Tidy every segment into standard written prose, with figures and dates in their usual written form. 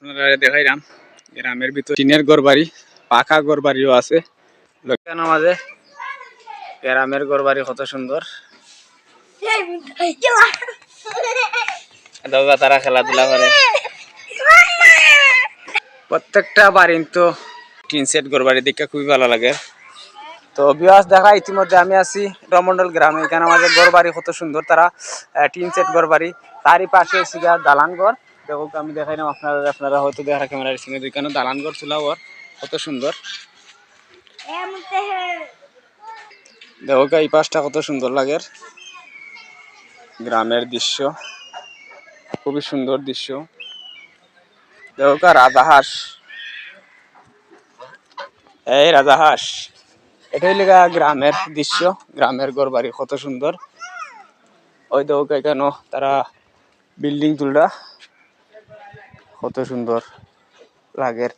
আপনারা দেখাইলাম গ্রামের ভিতর টিনের ঘর বাড়ি, পাকা ঘর বাড়িও আছে। লোকের মাঝে গ্রামের ঘর বাড়ি কত সুন্দর, তারা খেলাধুলা করে। প্রত্যেকটা বাড়ি তো টিন সেট ঘর বাড়ি দেখে খুবই ভালো লাগে। তো বিয়াস দেখা ইতিমধ্যে আমি আছি রমন্ডল গ্রামে। এখানে আমাদের ঘর বাড়ি কত সুন্দর, তারা টিন সেট ঘর বাড়ি, তারই পাশে দালান ঘর। দেখো আমি দেখাইলাম আপনারা হয়তো দেখা ক্যামেরার স্ক্রিনে, এখানে দালান ঘর ছিল ওর কত সুন্দর। দেখো এই পাশটা কত সুন্দর লাগে, গ্রামের দৃশ্য, খুবই সুন্দর দৃশ্য। দেখো রাজাহাঁস, এই রাজাহাঁস, এটাই লেগা গ্রামের দৃশ্য, গ্রামের ঘর বাড়ি কত সুন্দর। ওই দেখো কেন তারা বিল্ডিং তুলরা কত সুন্দর লাগে।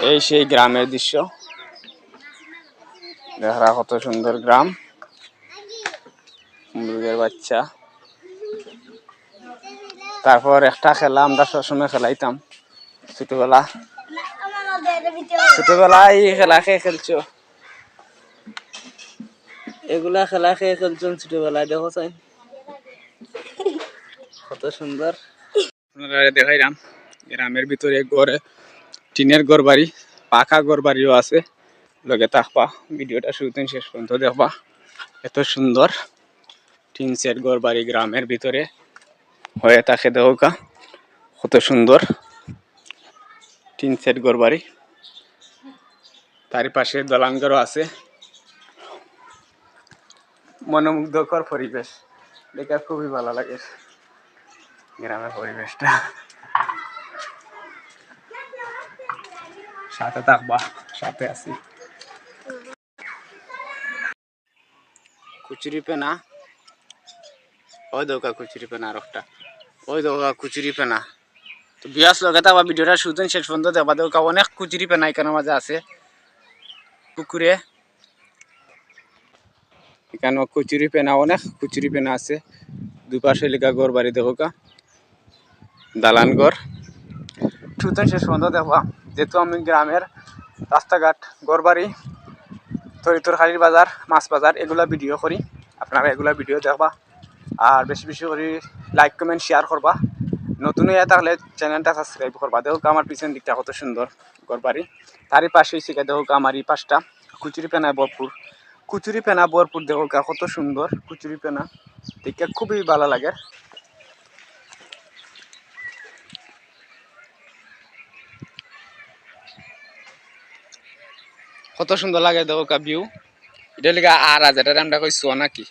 এই সেই গ্রামের দৃশ্য, দেখা কত সুন্দর গ্রাম। মুরগের বাচ্চা, তারপর একটা খেলা আমরা সবসময় খেলাইতাম ছোটবেলায় এই খেলা খেলছো, এগুলা খেলা খেলছো ছোটবেলায়। দেখো চাই কত সুন্দর। আপনারা দেখাইলাম গ্রামের ভিতরে ঘরে টিনের ঘর বাড়ি, পাকা ঘর বাড়িও আছে। লগে থাকবা, ভিডিওটা শুরুতে শেষ পর্যন্ত দেখবা। এত সুন্দর টিন সেট ঘর বাড়ি গ্রামের ভিতরে হয়ে থাকে। দেখা কত সুন্দর টিন সেট ঘর বাড়ি, তার পাশে দলান ঘরও আছে। মনোমুগ্ধকর পরিবেশ, দেখে খুবই ভালো লাগে গ্রামের পরিবেশটা। সাথে থাকবা, সাথে আছি। কুচুরি পেনা, ওই দোকা কুচুরি পেনা, আর একটা ওই দোকা কুচুরি পেনা। তো বিয়াস লগে থাকবা, ভিডিওটা শুরুতে শেষ পর্যন্ত দেখবা। দোকা অনেক কুচুরি পেনা এখানে মাঝে আছে পুকুরে। এখানে কুচুরি পেনা, অনেক কুচুরি পেনা আছে। দুপাশে লেখা ঘর বাড়ি, দেখো দালান ঘর। শুরুতে শেষ পর্যন্ত দেখবা, যেহেতু আমি গ্রামের রাস্তাঘাট, ঘর বাড়ি, তরিতরকারির বাজার, মাছ বাজার এগুলা ভিডিও করি। আপনারা এগুলা ভিডিও দেখবা, আর বেশি বেশি করে লাইক কমেন্ট শেয়ার করবা। নতুন হয়ে থাকলে চ্যানেলটা সাবস্ক্রাইব করবা। দেখো আমার পিছন দিকটা কত সুন্দর ঘর বাড়ি, তারই পাশেই শিখে দেখো আমার এই পাশটা কুচুরি পেনায় ভরপুর। কুচুরি পেনা ভরপুর, দেখো কত সুন্দর কুচুরি পেনা, দেখে খুবই ভালো লাগে। কত সুন্দর লাগে দেখো ভিউ। এটা লিখা আর আজ এটা আমরা কই সোয়া নাকি।